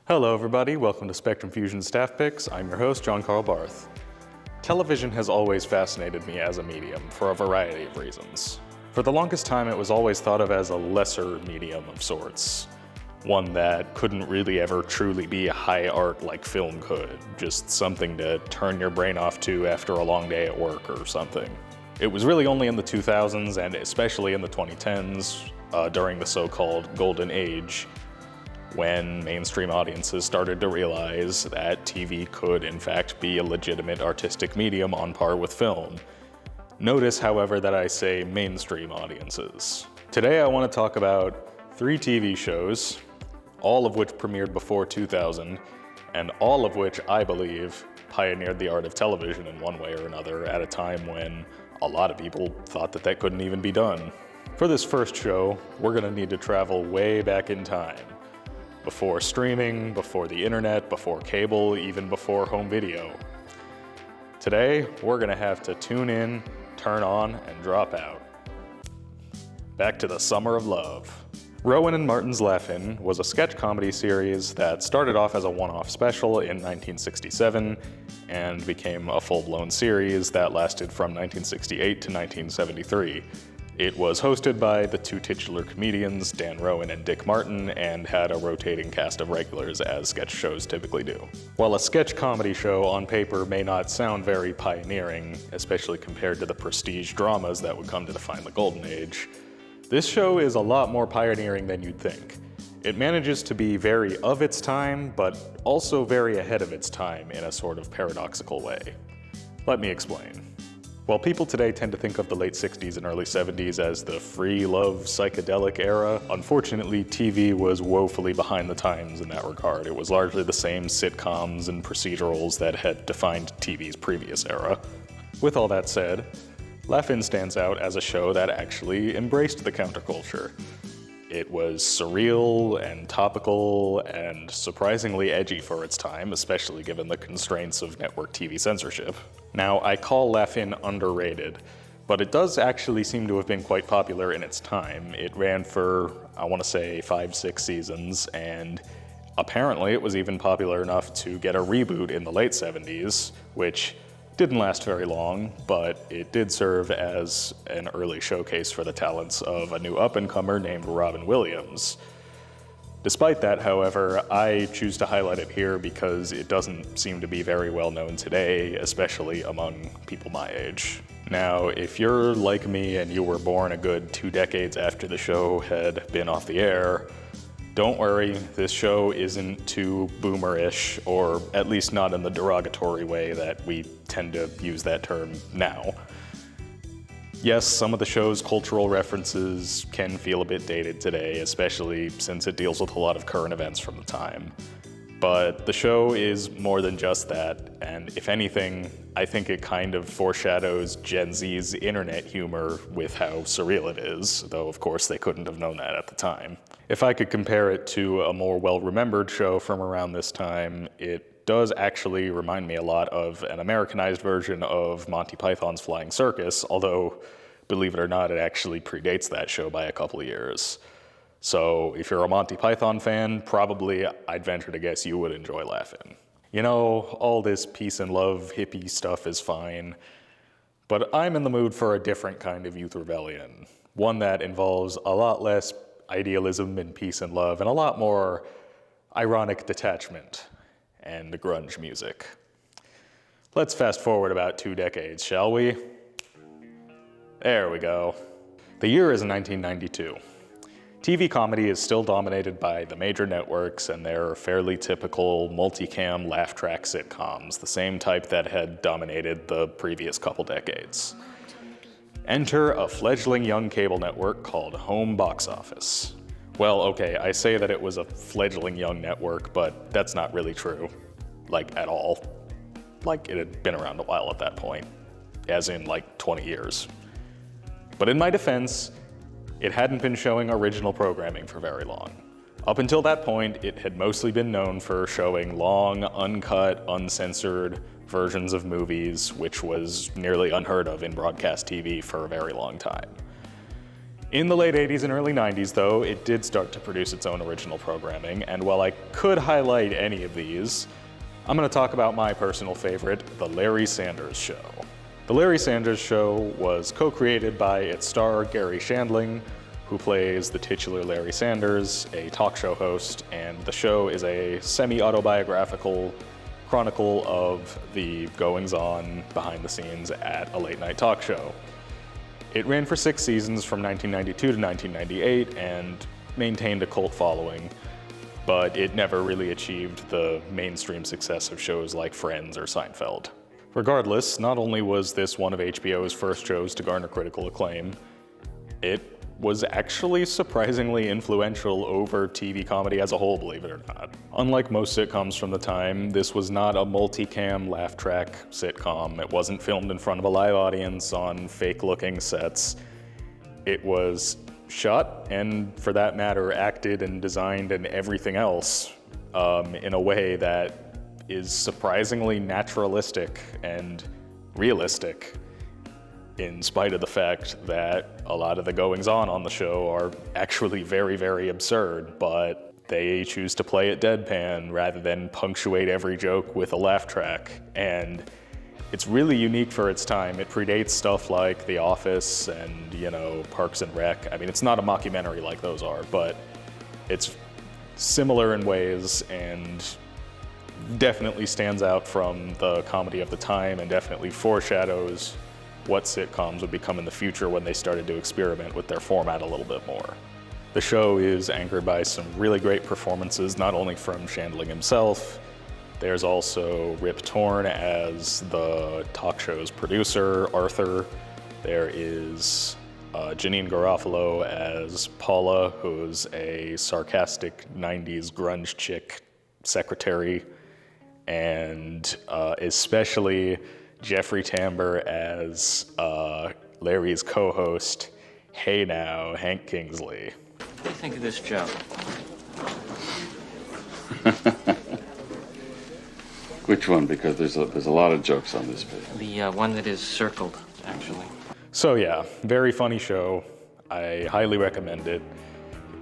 Hello everybody, welcome to Spectrum Fusion Staff Picks. I'm your host, John Karl Barth. Television has always fascinated me as a medium for a variety of reasons. For the longest time, it was always thought of as a lesser medium of sorts. One that couldn't really ever truly be high art like film could, just something to turn your brain off to after a long day at work or something. It was really only in the 2000s and especially in the 2010s, during the so-called Golden Age, when mainstream audiences started to realize that TV could in fact be a legitimate artistic medium on par with film. Notice, however, that I say mainstream audiences. Today I want to talk about 3 TV shows, all of which premiered before 2000, and all of which I believe pioneered the art of television in one way or another at a time when a lot of people thought that that couldn't even be done. For this first show, we're going to need to travel way back in time. Before streaming, before the internet, before cable, even before home video. Today, we're gonna have to tune in, turn on, and drop out. Back to the Summer of Love. Rowan and Martin's Laugh-In was a sketch comedy series that started off as a one-off special in 1967 and became a full-blown series that lasted from 1968 to 1973. It was hosted by the 2 titular comedians, Dan Rowan and Dick Martin, and had a rotating cast of regulars as sketch shows typically do. While a sketch comedy show on paper may not sound very pioneering, especially compared to the prestige dramas that would come to define the Golden Age, this show is a lot more pioneering than you'd think. It manages to be very of its time, but also very ahead of its time in a sort of paradoxical way. Let me explain. While people today tend to think of the late 60s and early 70s as the free love psychedelic era, unfortunately TV was woefully behind the times in that regard. It was largely the same sitcoms and procedurals that had defined TV's previous era. With all that said, Laugh-In stands out as a show that actually embraced the counterculture. It was surreal and topical and surprisingly edgy for its time, especially given the constraints of network TV censorship. Now, I call Laugh-In underrated, but it does actually seem to have been quite popular in its time. It ran for, I want to say, 5-6 seasons, and apparently it was even popular enough to get a reboot in the late 70s, which didn't last very long, but it did serve as an early showcase for the talents of a new up-and-comer named Robin Williams. Despite that, however, I choose to highlight it here because it doesn't seem to be very well known today, especially among people my age. Now, if you're like me and you were born a good 2 decades after the show had been off the air, don't worry, this show isn't too boomerish, or at least not in the derogatory way that we tend to use that term now. Yes, some of the show's cultural references can feel a bit dated today, especially since it deals with a lot of current events from the time. But the show is more than just that, and if anything, I think it kind of foreshadows Gen Z's internet humor with how surreal it is, though of course they couldn't have known that at the time. If I could compare it to a more well-remembered show from around this time, it does actually remind me a lot of an Americanized version of Monty Python's Flying Circus, although, believe it or not, it actually predates that show by a couple of years. So if you're a Monty Python fan, probably I'd venture to guess you would enjoy Laugh-In. You know, all this peace and love hippie stuff is fine, but I'm in the mood for a different kind of youth rebellion. One that involves a lot less idealism and peace and love and a lot more ironic detachment and grunge music. Let's fast forward about 2 decades, shall we? There we go. The year is 1992. TV comedy is still dominated by the major networks and their fairly typical multicam laugh track sitcoms, the same type that had dominated the previous couple decades. Enter a fledgling young cable network called Home Box Office. Well, okay, I say that it was a fledgling young network, but that's not really true. Like, at all. Like, it had been around a while at that point. As in, like, 20 years. But in my defense, it hadn't been showing original programming for very long. Up until that point, it had mostly been known for showing long, uncut, uncensored versions of movies, which was nearly unheard of in broadcast TV for a very long time. In the late 80s and early 90s, though, it did start to produce its own original programming, and while I could highlight any of these, I'm going to talk about my personal favorite, The Larry Sanders Show. The Larry Sanders Show was co-created by its star, Gary Shandling, who plays the titular Larry Sanders, a talk show host, and the show is a semi-autobiographical chronicle of the goings-on behind the scenes at a late-night talk show. It ran for 6 seasons from 1992 to 1998 and maintained a cult following, but it never really achieved the mainstream success of shows like Friends or Seinfeld. Regardless, not only was this one of HBO's first shows to garner critical acclaim, it was actually surprisingly influential over TV comedy as a whole, believe it or not. Unlike most sitcoms from the time, this was not a multicam laugh track sitcom. It wasn't filmed in front of a live audience on fake-looking sets. It was shot, and for that matter, acted and designed and everything else in a way that is surprisingly naturalistic and realistic, in spite of the fact that a lot of the goings-on the show are actually very, very absurd, but they choose to play it deadpan rather than punctuate every joke with a laugh track. And it's really unique for its time. It predates stuff like The Office and, Parks and Rec. I mean, it's not a mockumentary like those are, but it's similar in ways and definitely stands out from the comedy of the time and definitely foreshadows what sitcoms would become in the future when they started to experiment with their format a little bit more. The show is anchored by some really great performances, not only from Shandling himself. There's also Rip Torn as the talk show's producer, Arthur. There is Janine Garofalo as Paula, who's a sarcastic 90s grunge chick secretary, and especially Jeffrey Tambor as Larry's co-host, Hey Now, Hank Kingsley. What do you think of this joke? Which one? Because there's a lot of jokes on this page. The one that is circled, actually. So yeah, very funny show. I highly recommend it.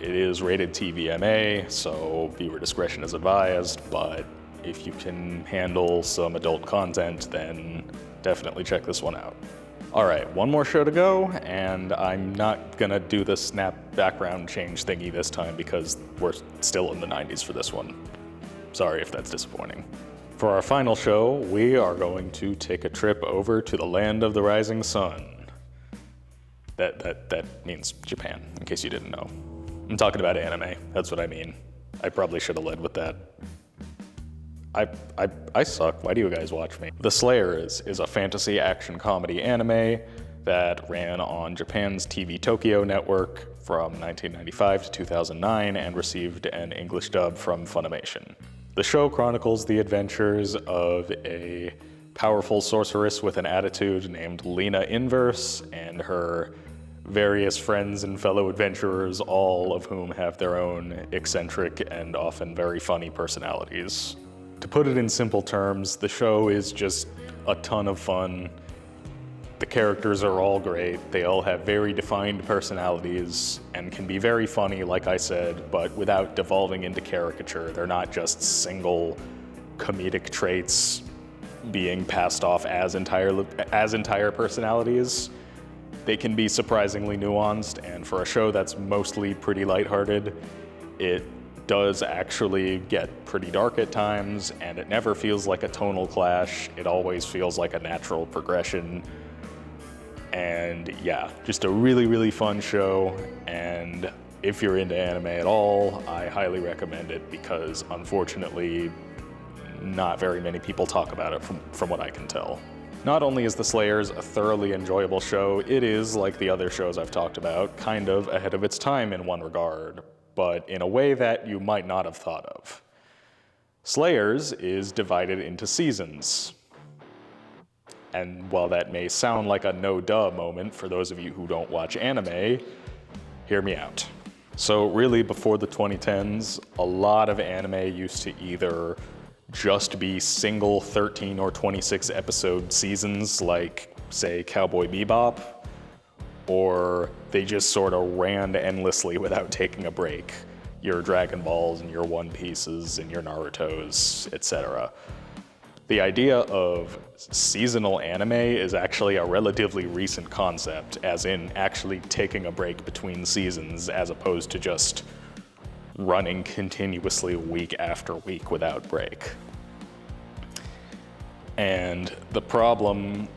It is rated TVMA, so viewer discretion is advised, but if you can handle some adult content, then definitely check this one out. All right, one more show to go, and I'm not gonna do the snap background change thingy this time because we're still in the 90s for this one. Sorry if that's disappointing. For our final show, we are going to take a trip over to the land of the rising sun. That means Japan, in case you didn't know. I'm talking about anime, that's what I mean. I probably should have led with that. I suck. Why do you guys watch me? The Slayers is a fantasy action comedy anime that ran on Japan's TV Tokyo network from 1995 to 2009 and received an English dub from Funimation. The show chronicles the adventures of a powerful sorceress with an attitude named Lena Inverse and her various friends and fellow adventurers, all of whom have their own eccentric and often very funny personalities. To put it in simple terms, the show is just a ton of fun. The characters are all great. They all have very defined personalities and can be very funny, like I said, but without devolving into caricature. They're not just single comedic traits being passed off as entire personalities. They can be surprisingly nuanced, and for a show that's mostly pretty lighthearted, it does actually get pretty dark at times, and it never feels like a tonal clash. It always feels like a natural progression. And yeah, just a really, really fun show. And if you're into anime at all, I highly recommend it because unfortunately, not very many people talk about it from what I can tell. Not only is The Slayers a thoroughly enjoyable show, it is, like the other shows I've talked about, kind of ahead of its time in one regard, but in a way that you might not have thought of. Slayers is divided into seasons. And while that may sound like a no-duh moment for those of you who don't watch anime, hear me out. So really, before the 2010s, a lot of anime used to either just be single 13 or 26 episode seasons like, say, Cowboy Bebop, or they just sort of ran endlessly without taking a break. Your Dragon Balls and your One Pieces and your Narutos, etc. The idea of seasonal anime is actually a relatively recent concept, as in actually taking a break between seasons as opposed to just running continuously week after week without break. And the problems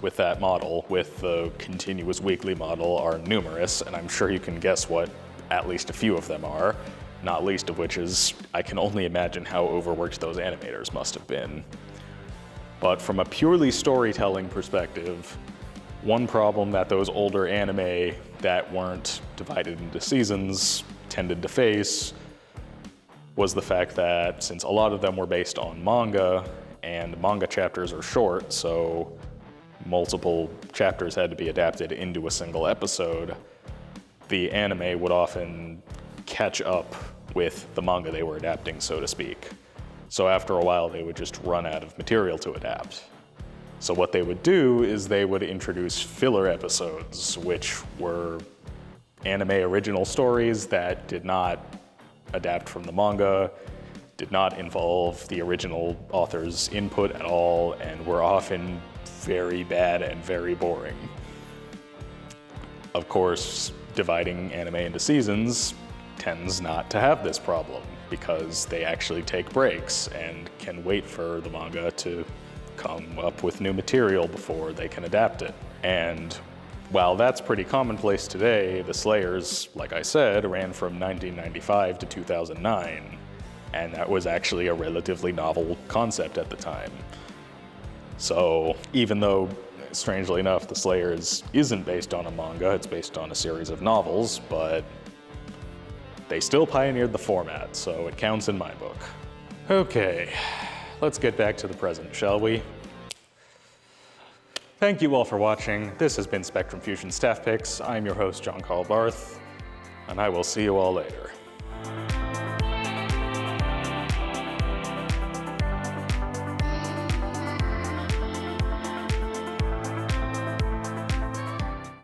with that model, with the continuous weekly model, are numerous, and I'm sure you can guess what at least a few of them are, not least of which is I can only imagine how overworked those animators must have been. But from a purely storytelling perspective, one problem that those older anime that weren't divided into seasons tended to face was the fact that since a lot of them were based on manga, and manga chapters are short, so multiple chapters had to be adapted into a single episode, the anime would often catch up with the manga they were adapting, so to speak. So after a while, they would just run out of material to adapt. So what they would do is they would introduce filler episodes, which were anime original stories that did not adapt from the manga, did not involve the original author's input at all, and were often very bad and very boring. Of course, dividing anime into seasons tends not to have this problem because they actually take breaks and can wait for the manga to come up with new material before they can adapt it. And while that's pretty commonplace today, the Slayers, like I said, ran from 1995 to 2009, and that was actually a relatively novel concept at the time. So even though, strangely enough, The Slayers isn't based on a manga, it's based on a series of novels, but they still pioneered the format, so it counts in my book. Okay, let's get back to the present, shall we? Thank you all for watching. This has been Spectrum Fusion Staff Picks. I'm your host, John Karl Barth, and I will see you all later.